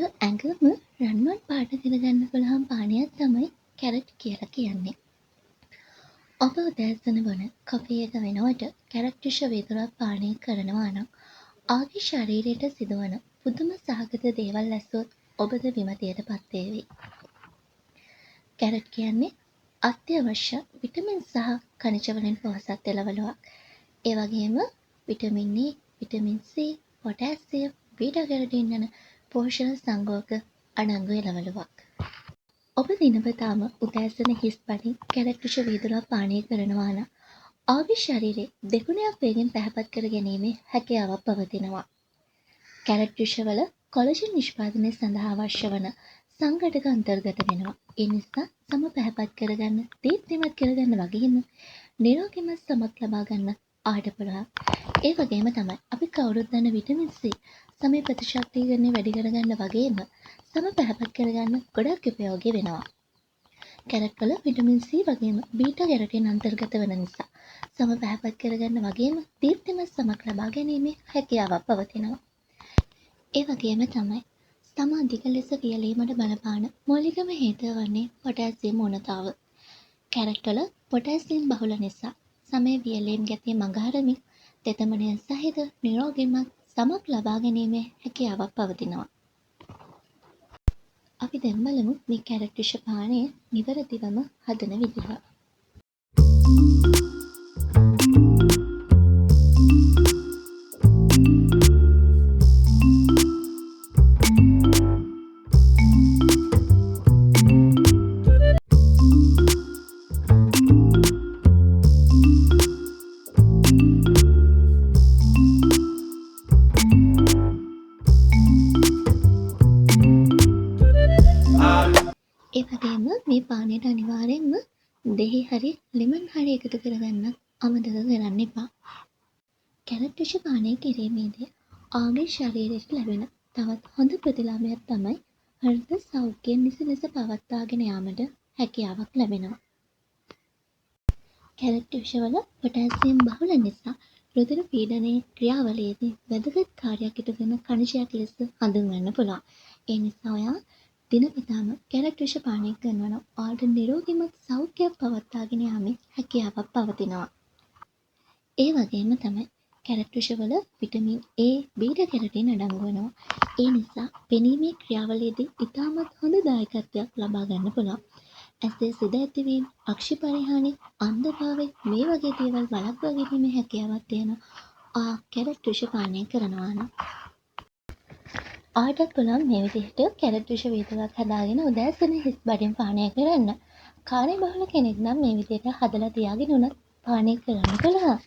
මුළු ඇඟම රන්වන් පාට කරගන්න පුළුවන් පානයක් තමයි කැරට් කියලා කියන්නේ. ඔබ උදෑසන වන කොෆි එක වෙනුවට කැරට් විෂ වීදුරුවක් පානය කරනවා නම් ආගේ ශරීරයට සිදුවන පුදුම සහගත දේවල් ඇසුවොත් ඔබද විමතියට පත්වේවි. කැරට් කියන්නේ අත්‍යවශ්‍ය විටමින් සහ ಖನಿජ වලින් පොහොසත් එළවලුවක්. ඒ වගේම vitamin E, vitamin C, potassium, beta carotene යන පෝෂණ සංගෝක අඩංගු එළවලුවක්. ඔබ දිනපතාම උදෑසන හිස් බඩින් කැරට් විෂ වීදුරුවක් පානය කරනවා නම් ආගේ ශරීරයේ දෙගුණයක් වේගෙන් පැහැපත් කර ගැනීමේ හැකියාවක් පවතිනවා. කැරට් විෂවල කොලජන් නිෂ්පාදනය සඳහා අවශ්‍ය වන සංඝටක අන්තර්ගත වෙනවා. ඒ නිසා සම පැහැපත් කරගන්න, දීප්තිමත් කරගන්න වගේම නිරෝගීමත් සමක් ලබා ගන්න ආට පුළුවන්. ඒ වගේම තමයි අපි කවුරුත් දන්න විටමින් C සමේ ප්‍රතිශක්තිකරණය වැඩි කරගන්න වගේම සම පැහැපත් කරගන්න ගොඩක් උපයෝගී වෙනවා. කැරට් වල විටමින් C වගේම බීටා කැරොටින් අන්තර්ගත වන නිසා සම පැහැපත් කරගන්න වගේම දීප්තිමත් සමක් ලබා ගැනීමේ හැකියාවක් පවතිනවා. ඒ වගේම තමයි සම අධික ලෙස වියලීමට බලපාන මූලිකම හේතුව වන්නේ පොටෑසියම් උණතාව. කැරට් වල පොටෑසියම් බහුල නිසා සමේ වියලීම් ගැතිය මඟහරමින් තෙතමනය සහිත නිරෝගීමත් සමක් ලබා ගැනීමේ හැකියාවක් පවතිනවා. අපි දැන් බලමු මේ කැරට් විෂ පානය නිවැරදිවම හදන විදිහ. ඒ වගේම මේ පානයට අනිවාර්යෙන්ම දෙහි හරි ලෙමන් හරි එකතු කරගන්න අමතක කරන්න එපා. කැරට් විෂ පානය කිරීමේදී ආගේ ශරීරයට ලැබෙන තවත් හොඳ ප්‍රතිලාභයක් තමයි හෘද සෞඛ්‍යය නිසි ලෙස පවත්වාගෙන යාමට හැකියාවක් ලැබෙනවා. කැරට් විෂවල පොටෑසියම් බහුල නිසා රුධිර පීඩනයේ ක්‍රියාවලියේදී වැදගත් කාර්යයක් ඉටු කරන ඛනිජයක් ලෙස හඳුන්වන්න පුළුවන්. ඒ නිසා ඔයා දිනපතාම කැරට් විෂ පානය කරනවා නම් ඔයාලට නිරෝගීමත් සෞඛ්‍යයක් පවත්වාගෙන යාමේ හැකියාවක් පවතිනවා. ඒ වගේම තමයි කැරට් විෂවල විටමින් A, බීටා කැරොටින් අඩංගු වෙනවා. ඒ නිසා පෙනීමේ ක්‍රියාවලියේදී ඉතාමත් හොඳ දායකත්වයක් ලබා ගන්න පුළුවන්. ඇසේ සිද ඇතිවීම, අක්ෂි පරිහානි, අන්ධභාවය මේ වගේ දේවල් වළක්වා ගැනීමේ හැකියාවක් තියෙනවා කැරට් විෂ පානය කරනවා නම්. ආටත් පුළුවන් මේ විදිහට කැරට් විෂ වීදුරුවක් හදාගෙන උදෑසන හිස් බඩින් පානය කරන්න. කාර්යබහුල කෙනෙක් නම් මේ විදිහට හදලා තියාගෙන උනත් පානය කරන්න පුළුවන්.